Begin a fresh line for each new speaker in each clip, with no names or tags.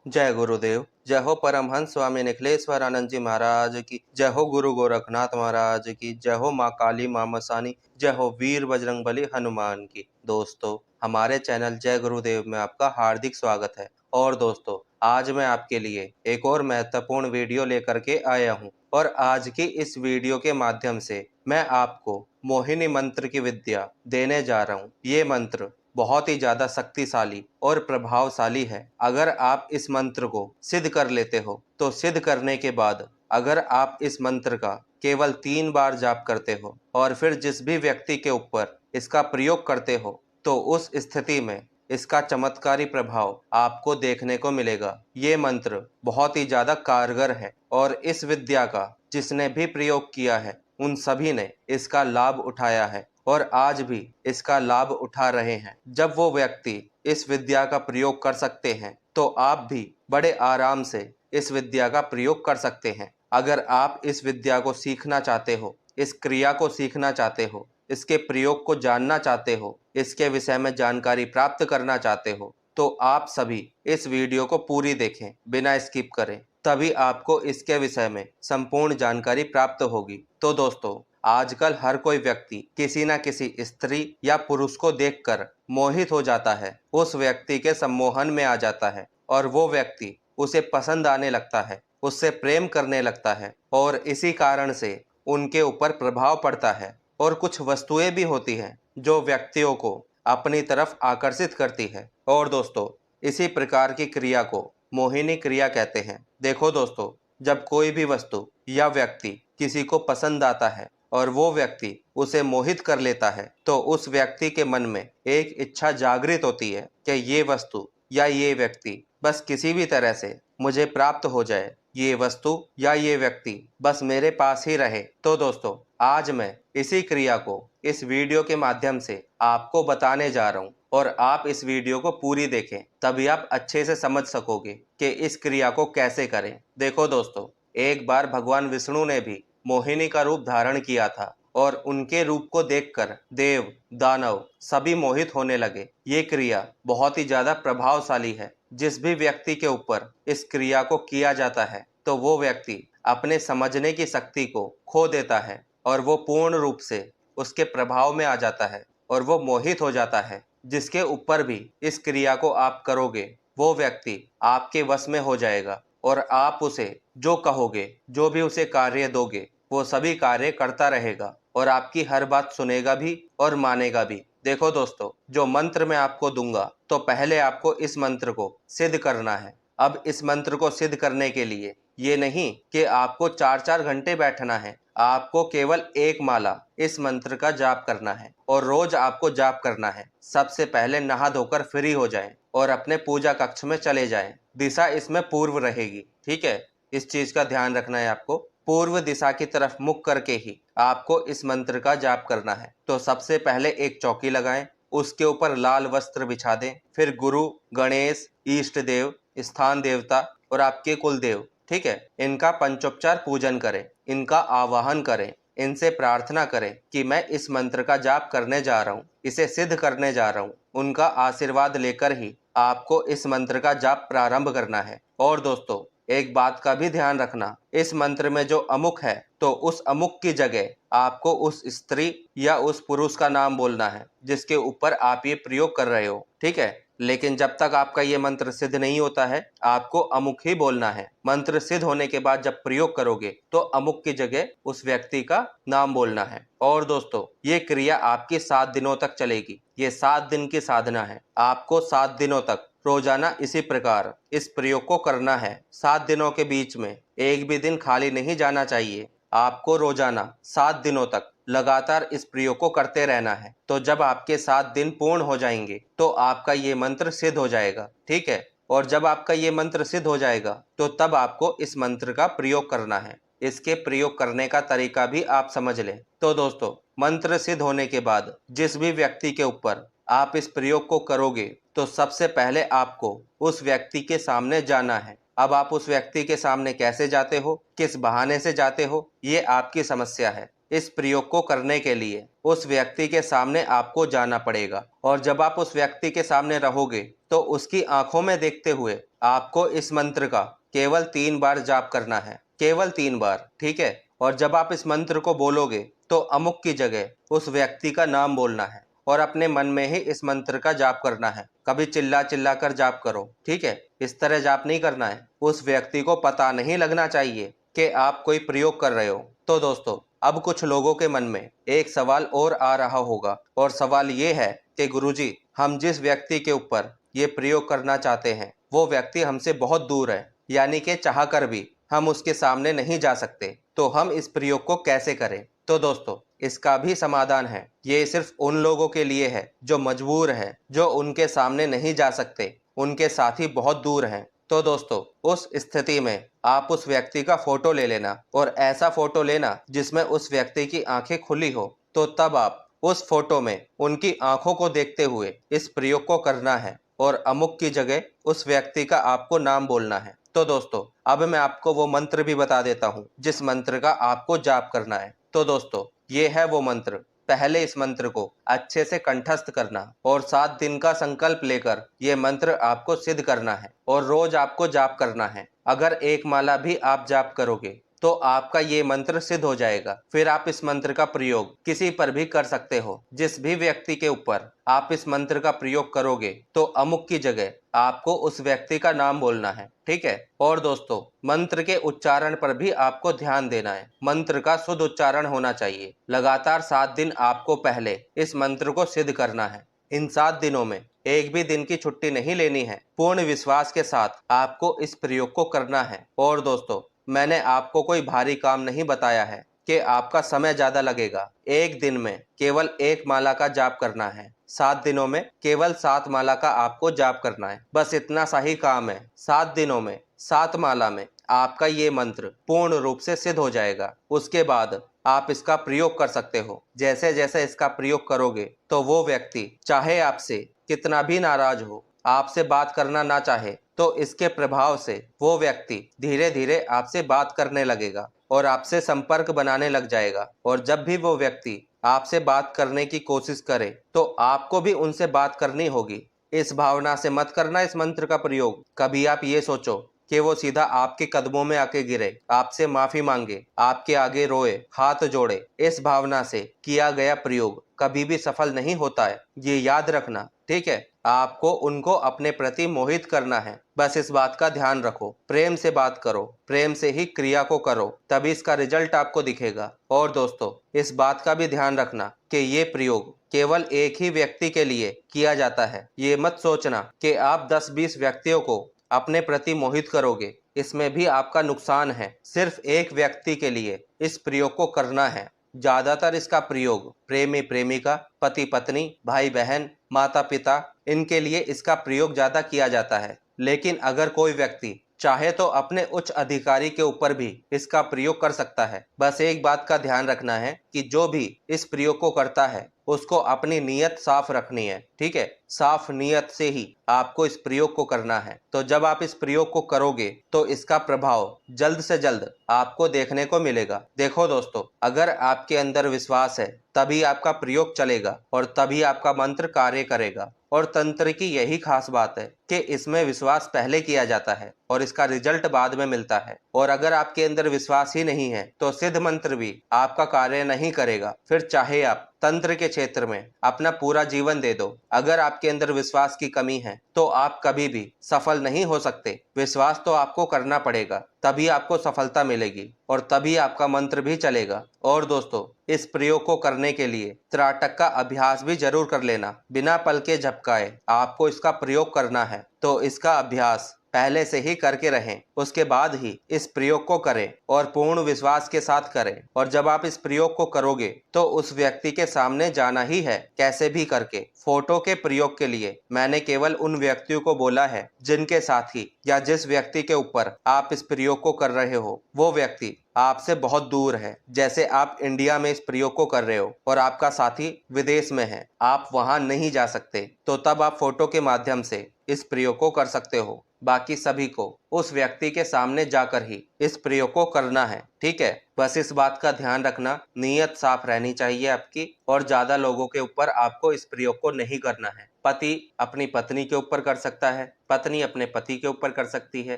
जय गुरुदेव। जय हो परमहंस स्वामी निखिलेश्वर आनंद जी महाराज की। जय हो गुरु गोरखनाथ महाराज की। जय हो माँ काली माँ मसानी। जय हो वीर बजरंगबली हनुमान की। दोस्तों, हमारे चैनल जय गुरुदेव में आपका हार्दिक स्वागत है। और दोस्तों, आज मैं आपके लिए एक और महत्वपूर्ण वीडियो लेकर के आया हूँ और आज की इस वीडियो के माध्यम से मैं आपको मोहिनी मंत्र की विद्या देने जा रहा हूँ। ये मंत्र बहुत ही ज्यादा शक्तिशाली और प्रभावशाली है। अगर आप इस मंत्र को सिद्ध कर लेते हो तो सिद्ध करने के बाद अगर आप इस मंत्र का केवल 3 बार जाप करते हो और फिर जिस भी व्यक्ति के ऊपर इसका प्रयोग करते हो तो उस स्थिति में इसका चमत्कारी प्रभाव आपको देखने को मिलेगा। ये मंत्र बहुत ही ज्यादा कारगर है और इस विद्या का जिसने भी प्रयोग किया है उन सभी ने इसका लाभ उठाया है और आज भी इसका लाभ उठा रहे हैं। जब वो व्यक्ति इस विद्या का प्रयोग कर सकते हैं तो आप भी बड़े आराम से इस विद्या का प्रयोग कर सकते हैं। अगर आप इस विद्या को सीखना चाहते हो, इस क्रिया को सीखना चाहते हो, इसके प्रयोग को जानना चाहते हो, इसके विषय में जानकारी प्राप्त करना चाहते हो तो आप सभी इस वीडियो को पूरी देखें, बिना स्किप करें, तभी आपको इसके विषय में संपूर्ण जानकारी प्राप्त होगी। तो दोस्तों, आजकल हर कोई व्यक्ति किसी न किसी स्त्री या पुरुष को देखकर मोहित हो जाता है, उस व्यक्ति के सम्मोहन में आ जाता है और वो व्यक्ति उसे पसंद आने लगता है, उससे प्रेम करने लगता है और इसी कारण से उनके ऊपर प्रभाव पड़ता है। और कुछ वस्तुएं भी होती हैं जो व्यक्तियों को अपनी तरफ आकर्षित करती है और दोस्तों, इसी प्रकार की क्रिया को मोहिनी क्रिया कहते हैं। देखो दोस्तों, जब कोई भी वस्तु या व्यक्ति किसी को पसंद आता है और वो व्यक्ति उसे मोहित कर लेता है तो उस व्यक्ति के मन में एक इच्छा जागृत होती है कि ये वस्तु या ये व्यक्ति बस किसी भी तरह से मुझे प्राप्त हो जाए, ये वस्तु या ये व्यक्ति बस मेरे पास ही रहे। तो दोस्तों, आज मैं इसी क्रिया को इस वीडियो के माध्यम से आपको बताने जा रहा हूँ और आप इस वीडियो को पूरी देखें, तभी आप अच्छे से समझ सकोगे कि इस क्रिया को कैसे करें। देखो दोस्तों, एक बार भगवान विष्णु ने भी मोहिनी का रूप धारण किया था और उनके रूप को देखकर देव, दानव सभी मोहित होने लगे। ये क्रिया बहुत ही ज्यादा प्रभावशाली है। जिस भी व्यक्ति के ऊपर इस क्रिया को किया जाता है तो वो व्यक्ति अपने समझने की शक्ति को खो देता है और वो पूर्ण रूप से उसके प्रभाव में आ जाता है और वो मोहित हो जाता है। जिसके ऊपर भी इस क्रिया को आप करोगे वो व्यक्ति आपके वश में हो जाएगा और आप उसे जो कहोगे, जो भी उसे कार्य दोगे, वो सभी कार्य करता रहेगा और आपकी हर बात सुनेगा भी और मानेगा भी। देखो दोस्तों, जो मंत्र मैं आपको दूंगा तो पहले आपको इस मंत्र को सिद्ध करना है। अब इस मंत्र को सिद्ध करने के लिए ये नहीं कि आपको 4-4 घंटे बैठना है, आपको केवल एक माला इस मंत्र का जाप करना है और रोज आपको जाप करना है। सबसे पहले नहा धोकर फ्री हो जाएं और अपने पूजा कक्ष में चले जाएं। दिशा इसमें पूर्व रहेगी, ठीक है? इस चीज का ध्यान रखना है आपको। पूर्व दिशा की तरफ मुख करके ही आपको इस मंत्र का जाप करना है। तो सबसे पहले एक चौकी लगाएं, उसके ऊपर लाल वस्त्र बिछा दें। फिर गुरु, गणेश, इष्ट देव, स्थान देवता और आपके कुल देव, ठीक है, इनका पंचोपचार पूजन करें, इनका आवाहन करें, इनसे प्रार्थना करें कि मैं इस मंत्र का जाप करने जा रहा हूँ, इसे सिद्ध करने जा रहा हूँ। उनका आशीर्वाद लेकर ही आपको इस मंत्र का जाप प्रारंभ करना है। और दोस्तों, एक बात का भी ध्यान रखना, इस मंत्र में जो अमुक है तो उस अमुक की जगह आपको उस स्त्री या उस पुरुष का नाम बोलना है जिसके ऊपर आप ये प्रयोग कर रहे हो, ठीक है? लेकिन जब तक आपका ये मंत्र सिद्ध नहीं होता है आपको अमुक ही बोलना है। मंत्र सिद्ध होने के बाद जब प्रयोग करोगे तो अमुक की जगह उस व्यक्ति का नाम बोलना है। और दोस्तों, ये क्रिया आपकी 7 दिनों तक चलेगी। ये 7 दिन की साधना है। आपको 7 दिनों तक रोजाना इसी प्रकार इस प्रयोग को करना है। 7 दिनों के बीच में एक भी दिन खाली नहीं जाना चाहिए। आपको रोजाना 7 दिनों तक लगातार इस प्रयोग को करते रहना है। तो जब आपके 7 दिन पूर्ण हो जाएंगे तो आपका ये मंत्र सिद्ध हो जाएगा, ठीक है? और जब आपका ये मंत्र सिद्ध हो जाएगा तो तब आपको इस मंत्र का प्रयोग करना है। इसके प्रयोग करने का तरीका भी आप समझ लें। तो दोस्तों, मंत्र सिद्ध होने के बाद जिस भी व्यक्ति के ऊपर आप इस प्रयोग को करोगे तो सबसे पहले आपको उस व्यक्ति के सामने जाना है। अब आप उस व्यक्ति के सामने कैसे जाते हो, किस बहाने से जाते हो, ये आपकी समस्या है। इस प्रयोग को करने के लिए उस व्यक्ति के सामने आपको जाना पड़ेगा और जब आप उस व्यक्ति के सामने रहोगे तो उसकी आंखों में देखते हुए आपको इस मंत्र का केवल 3 बार जाप करना है, केवल 3 बार, ठीक है। और जब आप इस मंत्र को बोलोगे तो अमुक की जगह उस व्यक्ति का नाम बोलना है और अपने मन में ही इस मंत्र का जाप करना है। कभी चिल्ला चिल्ला कर जाप करो, ठीक है, इस तरह जाप नहीं करना है। उस व्यक्ति को पता नहीं लगना चाहिए कि आप कोई प्रयोग कर रहे हो। तो दोस्तों, अब कुछ लोगों के मन में एक सवाल और आ रहा होगा, और सवाल ये है कि गुरुजी, हम जिस व्यक्ति के ऊपर ये प्रयोग करना चाहते हैं वो व्यक्ति हमसे बहुत दूर है, यानी कि चाह कर भी हम उसके सामने नहीं जा सकते, तो हम इस प्रयोग को कैसे करें? तो दोस्तों, इसका भी समाधान है। ये सिर्फ उन लोगों के लिए है जो मजबूर है, जो उनके सामने नहीं जा सकते, उनके साथी बहुत दूर हैं। तो दोस्तों, उस स्थिति में आप उस व्यक्ति का फोटो ले लेना, और ऐसा फोटो लेना जिसमें उस व्यक्ति की आंखें खुली हो। तो तब आप उस फोटो में उनकी आंखों को देखते हुए इस प्रयोग को करना है, और अमुक की जगह उस व्यक्ति का आपको नाम बोलना है। तो दोस्तों, अब मैं आपको वो मंत्र भी बता देता हूँ जिस मंत्र का आपको जाप करना है। तो दोस्तों, ये है वो मंत्र। पहले इस मंत्र को अच्छे से कंठस्थ करना और 7 दिन का संकल्प लेकर ये मंत्र आपको सिद्ध करना है, और रोज आपको जाप करना है। अगर 1 माला भी आप जाप करोगे तो आपका ये मंत्र सिद्ध हो जाएगा। फिर आप इस मंत्र का प्रयोग किसी पर भी कर सकते हो। जिस भी व्यक्ति के ऊपर आप इस मंत्र का प्रयोग करोगे तो अमुक की जगह आपको उस व्यक्ति का नाम बोलना है, ठीक है। और दोस्तों, मंत्र के उच्चारण पर भी आपको ध्यान देना है। मंत्र का शुद्ध उच्चारण होना चाहिए। लगातार 7 दिन आपको पहले इस मंत्र को सिद्ध करना है। इन 7 दिनों में एक भी दिन की छुट्टी नहीं लेनी है। पूर्ण विश्वास के साथ आपको इस प्रयोग को करना है। और दोस्तों, मैंने आपको कोई भारी काम नहीं बताया है कि आपका समय ज्यादा लगेगा। एक दिन में केवल 1 माला का जाप करना है। 7 दिनों में केवल 7 माला का आपको जाप करना है। बस इतना सा ही काम है। 7 दिनों में 7 माला में आपका ये मंत्र पूर्ण रूप से सिद्ध हो जाएगा। उसके बाद आप इसका प्रयोग कर सकते हो। जैसे जैसे इसका प्रयोग करोगे तो वो व्यक्ति चाहे आपसे कितना भी नाराज हो, आपसे बात करना ना चाहे, तो इसके प्रभाव से वो व्यक्ति धीरे धीरे आपसे बात करने लगेगा और आपसे संपर्क बनाने लग जाएगा। और जब भी वो व्यक्ति आपसे बात करने की कोशिश करे तो आपको भी उनसे बात करनी होगी। इस भावना से मत करना इस मंत्र का प्रयोग। कभी आप ये सोचो कि वो सीधा आपके कदमों में आके गिरे, आपसे माफी मांगे, आपके आगे रोए, हाथ जोड़े। इस भावना से किया गया प्रयोग कभी भी सफल नहीं होता है, ये याद रखना, ठीक है। आपको उनको अपने प्रति मोहित करना है। बस इस बात का ध्यान रखो। प्रेम से बात करो, प्रेम से ही क्रिया को करो, तभी इसका रिजल्ट आपको दिखेगा। और दोस्तों, इस बात का भी ध्यान रखना कि ये प्रयोग केवल एक ही व्यक्ति के लिए किया जाता है। ये मत सोचना कि आप 10-20 व्यक्तियों को अपने प्रति मोहित करोगे, इसमें भी आपका नुकसान है। सिर्फ एक व्यक्ति के लिए इस प्रयोग को करना है। ज्यादातर इसका प्रयोग प्रेमी प्रेमिका, पति पत्नी, भाई बहन, माता पिता, इनके लिए इसका प्रयोग ज्यादा किया जाता है। लेकिन अगर कोई व्यक्ति चाहे तो अपने उच्च अधिकारी के ऊपर भी इसका प्रयोग कर सकता है। बस एक बात का ध्यान रखना है कि जो भी इस प्रयोग को करता है उसको अपनी नीयत साफ रखनी है, ठीक है। साफ नीयत से ही आपको इस प्रयोग को करना है। तो जब आप इस प्रयोग को करोगे तो इसका प्रभाव जल्द से जल्द आपको देखने को मिलेगा। देखो दोस्तों, अगर आपके अंदर विश्वास है तभी आपका प्रयोग चलेगा और तभी आपका मंत्र कार्य करेगा। और तंत्र की यही खास बात है कि इसमें विश्वास पहले किया जाता है और इसका रिजल्ट बाद में मिलता है। और अगर आपके अंदर विश्वास ही नहीं है तो सिद्ध मंत्र भी आपका कार्य नहीं करेगा। फिर चाहे आप तंत्र के क्षेत्र में अपना पूरा जीवन दे दो, अगर आपके अंदर विश्वास की कमी है तो आप कभी भी सफल नहीं हो सकते। विश्वास तो आपको करना पड़ेगा, तभी आपको सफलता मिलेगी और तभी आपका मंत्र भी चलेगा। और दोस्तों, इस प्रयोग को करने के लिए त्राटक का अभ्यास भी जरूर कर लेना। बिना पल के झपकाए आपको इसका प्रयोग करना है, तो इसका अभ्यास पहले से ही करके रहें, उसके बाद ही इस प्रयोग को करें और पूर्ण विश्वास के साथ करें। और जब आप इस प्रयोग को करोगे तो उस व्यक्ति के सामने जाना ही है, कैसे भी करके। फोटो के प्रयोग के लिए मैंने केवल उन व्यक्तियों को बोला है जिनके साथी या जिस व्यक्ति के ऊपर आप इस प्रयोग को कर रहे हो वो व्यक्ति आपसे बहुत दूर है। जैसे आप इंडिया में इस प्रयोग को कर रहे हो और आपका साथी विदेश में है, आप वहां नहीं जा सकते, तो तब आप फोटो के माध्यम से इस प्रयोग को कर सकते हो। बाकी सभी को उस व्यक्ति के सामने जाकर ही इस प्रयोग को करना है, ठीक है। बस इस बात का ध्यान रखना, नीयत साफ रहनी चाहिए आपकी, और ज्यादा लोगों के ऊपर आपको इस प्रयोग को नहीं करना है। पति अपनी पत्नी के ऊपर कर सकता है, पत्नी अपने पति के ऊपर कर सकती है,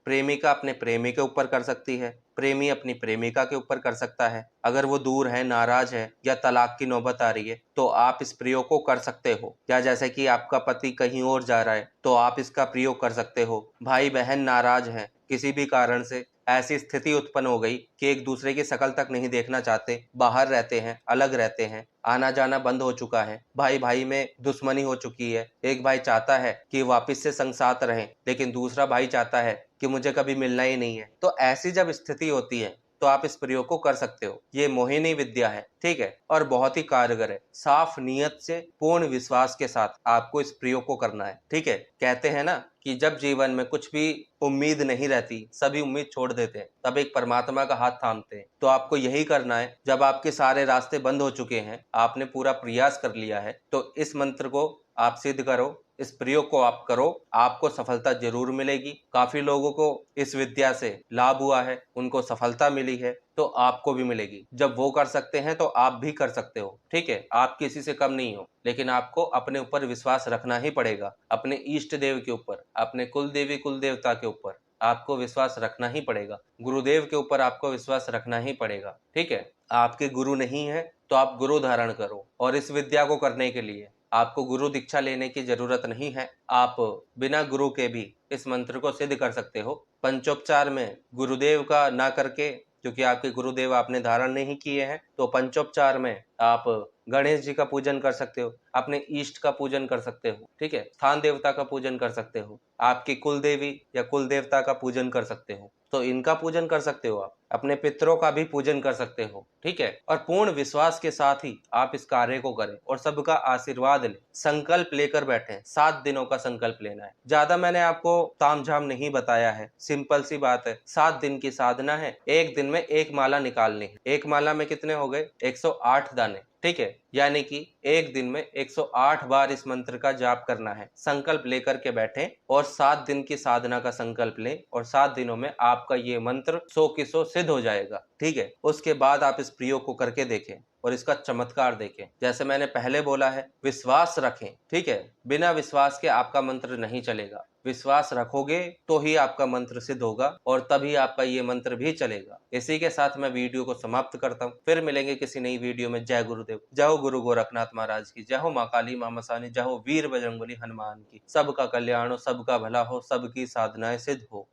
प्रेमिका अपने प्रेमी के ऊपर कर सकती है, प्रेमी अपनी प्रेमिका के ऊपर कर सकता है। अगर वो दूर है, नाराज है या तलाक की नौबत आ रही है तो आप इस प्रयोग को कर सकते हो। या जैसे कि आपका पति कहीं और जा रहा है तो आप इसका प्रयोग कर सकते हो। भाई बहन नाराज हैं, किसी भी कारण से ऐसी स्थिति उत्पन्न हो गई कि एक दूसरे की शक्ल तक नहीं देखना चाहते, बाहर रहते हैं, अलग रहते हैं, आना जाना बंद हो चुका है, भाई भाई में दुश्मनी हो चुकी है। एक भाई चाहता है कि वापस से संग साथ रहें, लेकिन दूसरा भाई चाहता है कि मुझे कभी मिलना ही नहीं है। तो ऐसी जब स्थिति होती है तो आप इस प्रयोग को कर सकते हो। ये मोहिनी विद्या है, ठीक है, और बहुत ही कारगर है। साफ नियत से, पूर्ण विश्वास के साथ आपको इस प्रयोग को करना है, ठीक है। कहते हैं ना कि जब जीवन में कुछ भी उम्मीद नहीं रहती, सभी उम्मीद छोड़ देते हैं, तब एक परमात्मा का हाथ थामते हैं। तो आपको यही करना है। जब आपके सारे रास्ते बंद हो चुके हैं, आपने पूरा प्रयास कर लिया है, तो इस मंत्र को आप सिद्ध करो, इस प्रयोग को आप करो, आपको सफलता जरूर मिलेगी। काफी लोगों को इस विद्या से लाभ हुआ है, उनको सफलता मिली है, तो आपको भी मिलेगी। जब वो कर सकते हैं तो आप भी कर सकते हो, ठीक है। आप किसी से कम नहीं हो, लेकिन आपको अपने ऊपर विश्वास रखना ही पड़ेगा, अपने इष्ट देव के ऊपर, अपने कुल देवी कुल देवता के ऊपर आपको विश्वास रखना ही पड़ेगा। गुरुदेव के ऊपर आपको विश्वास रखना ही पड़ेगा, ठीक है। आपके गुरु नहीं है तो आप गुरु धारण करो, और इस विद्या को करने के लिए आपको गुरु दीक्षा लेने की जरूरत नहीं है। आप बिना गुरु के भी इस मंत्र को सिद्ध कर सकते हो। पंचोपचार में गुरुदेव का ना करके, क्योंकि आपके गुरुदेव आपने धारण नहीं किए हैं, तो पंचोपचार में आप गणेश जी का पूजन कर सकते हो, अपने इष्ट का पूजन कर सकते हो, ठीक है, स्थान देवता का पूजन कर सकते हो, आपकी कुल देवी या कुल देवता का पूजन कर सकते हो, तो इनका पूजन कर सकते हो। आप अपने पितरों का भी पूजन कर सकते हो, ठीक है। और पूर्ण विश्वास के साथ ही आप इस कार्य को करें और सबका आशीर्वाद लें। संकल्प लेकर बैठे, 7 दिनों का संकल्प लेना है। ज्यादा मैंने आपको तामझाम नहीं बताया है, सिंपल सी बात है। 7 दिन की साधना है, एक दिन में एक माला निकालनी है। एक माला में कितने हो गए? 108 दाने, ठीक है। यानी कि एक दिन में 108 बार इस मंत्र का जाप करना है। संकल्प लेकर के बैठें और 7 दिन की साधना का संकल्प लें, और 7 दिनों में आपका ये मंत्र 100 की 100 सिद्ध हो जाएगा, ठीक है। उसके बाद आप इस प्रयोग को करके देखें और इसका चमत्कार देखें। जैसे मैंने पहले बोला है, विश्वास रखें, ठीक है। बिना विश्वास के आपका मंत्र नहीं चलेगा। विश्वास रखोगे तो ही आपका मंत्र सिद्ध होगा, और तभी आपका ये मंत्र भी चलेगा। इसी के साथ मैं वीडियो को समाप्त करता हूँ। फिर मिलेंगे किसी नई वीडियो में। जय गुरुदेव। जय हो गुरु गोरखनाथ महाराज की। जय हो माँ काली माँ मसानी। जय हो वीर बजरंगबली हनुमान की। सबका कल्याण हो, सबका भला हो, सबकी साधनाएं सिद्ध हो।